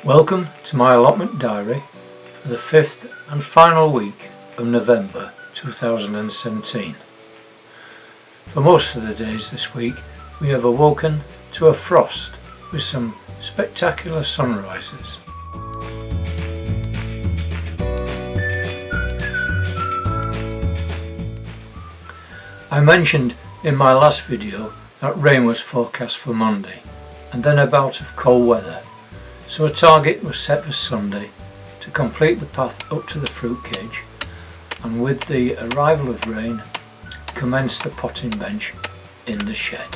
Welcome to my allotment diary for the 5th and final week of November 2017. For most of the days this week we have awoken to a frost with some spectacular sunrises. I mentioned in my last video that rain was forecast for Monday and then a bout of cold weather, so a target was set for Sunday to complete the path up to the fruit cage, and with the arrival of rain commence the potting bench in the shed.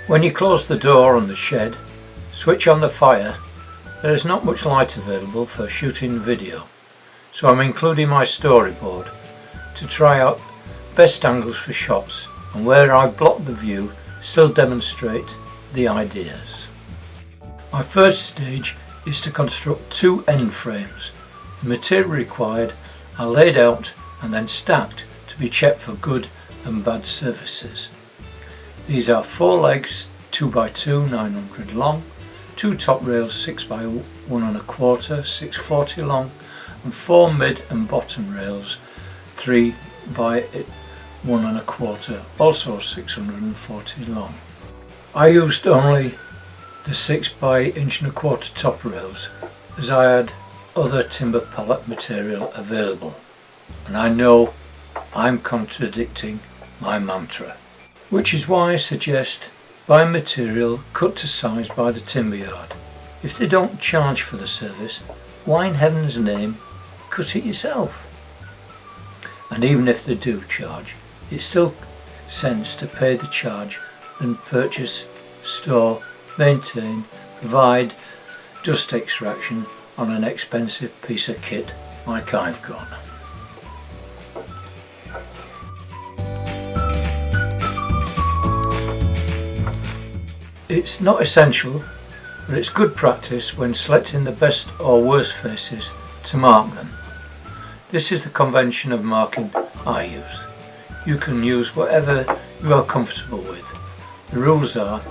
When you close the door on the shed, switch on the fire, there is not much light available for shooting video, so I'm including my storyboard to try out best angles for shots, and where I block the view still demonstrate the ideas. My first stage is to construct two end frames. The material required are laid out and then stacked to be checked for good and bad surfaces. These are 4 legs 2x2 900 long, 2 top rails 6x1 1/4 640 long, and 4 mid and bottom rails 3x1 1/4 also 640 long. I used only the 6x1 1/4 top rails as I had other timber pallet material available, and I know I'm contradicting my mantra, which is why I suggest buying material cut to size by the timber yard. If they don't charge for the service, why in heaven's name cut it yourself? And even if they do charge, it's still sense to pay the charge than purchase, store, maintain, provide dust extraction on an expensive piece of kit like I've got. It's not essential, but it's good practice when selecting the best or worst faces to mark them. This is the convention of marking I use. You can use whatever you are comfortable with. The rules are,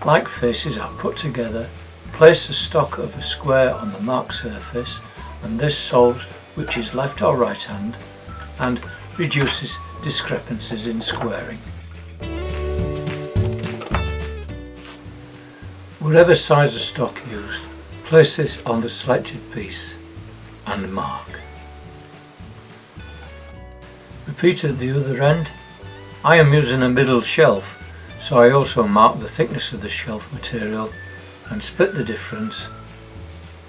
like faces are put together, place the stock of a square on the marked surface, and this solves which is left or right hand and reduces discrepancies in squaring. Whatever size of stock used, place this on the selected piece and mark. Repeat at the other end. I am using a middle shelf, so I also mark the thickness of the shelf material and split the difference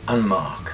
and mark.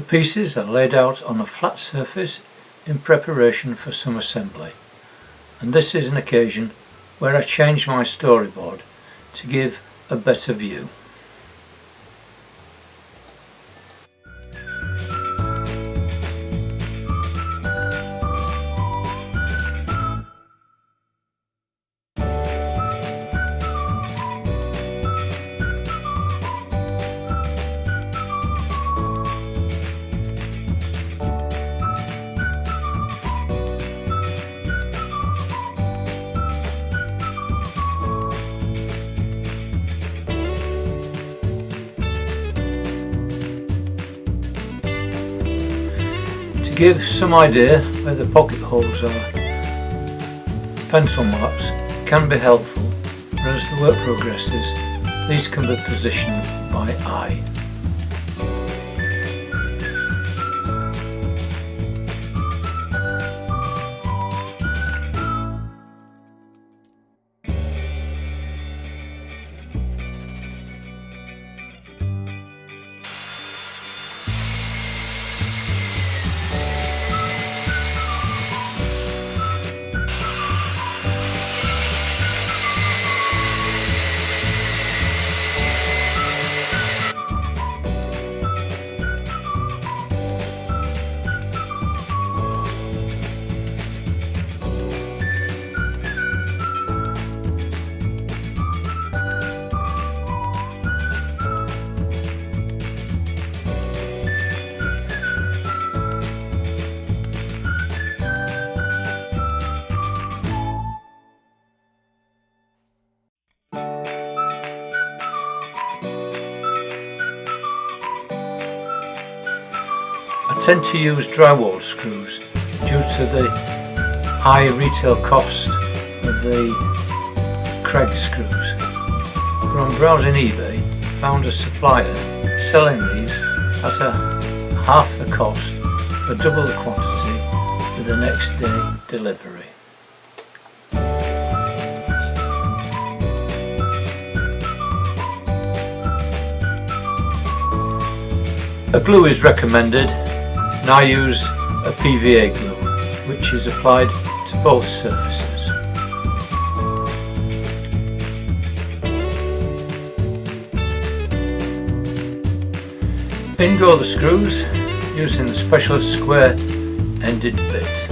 pieces are laid out on a flat surface in preparation for some assembly, and this is an occasion where I change my storyboard to give a better view. To give some idea where the pocket holes are, pencil marks can be helpful, and as the work progresses, these can be positioned by eye. I tend to use drywall screws due to the high retail cost of the Craig screws. But on browsing eBay, I found a supplier selling these at half the cost for double the quantity with the next day delivery. A glue is recommended, and I use a PVA glue which is applied to both surfaces. In go the screws using the specialist square ended bit.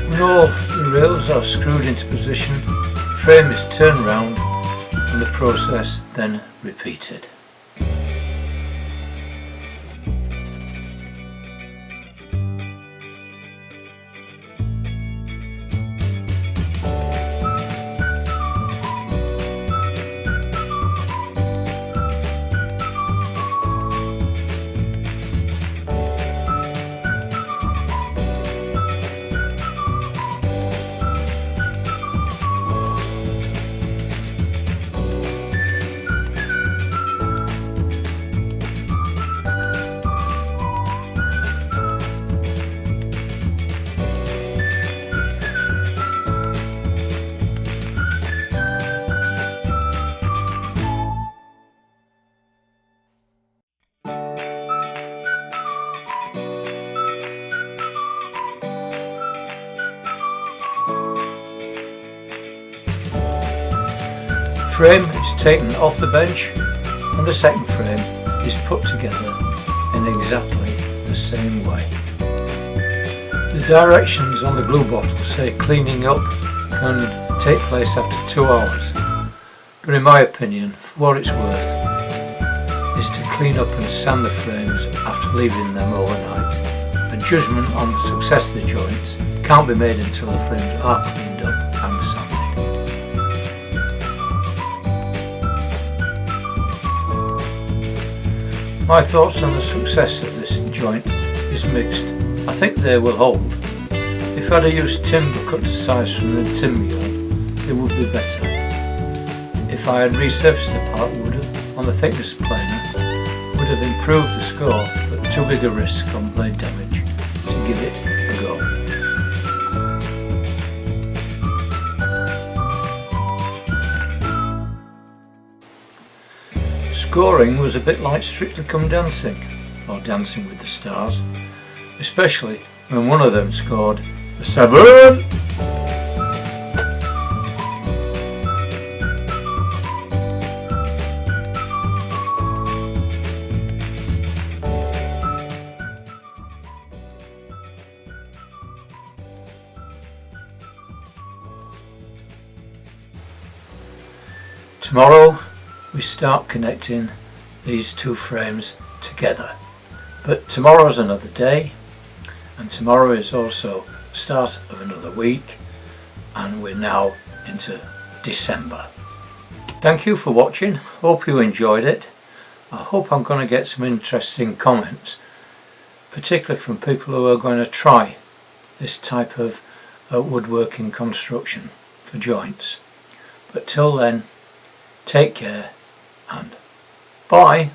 When all the rails are screwed into position, the frame is turned round and the process then repeated. Frame is taken off the bench and the second frame is put together in exactly the same way. The directions on the glue bottle say cleaning up can take place after 2 hours, but in my opinion, for what it's worth, is to clean up and sand the frames after leaving them overnight. A judgment on the success of the joints can't be made until the frames are cleaned up and sanded. My thoughts on the success of this joint is mixed. I think they will hold. If I'd have used timber cut to size from the timber yard, it would be better. If I had resurfaced the part on the thickness planer, would have improved the score, but too big a risk on blade damage to give it a go. scoring was a bit like Strictly Come Dancing, or Dancing with the Stars, especially when one of them scored a 7. Tomorrow we start connecting these two frames together, but tomorrow's another day, and tomorrow is also the start of another week, and we're now into December. Thank you for watching. Hope you enjoyed it. I hope I'm going to get some interesting comments, particularly from people who are going to try this type of woodworking construction for joints. But till then, take care and bye.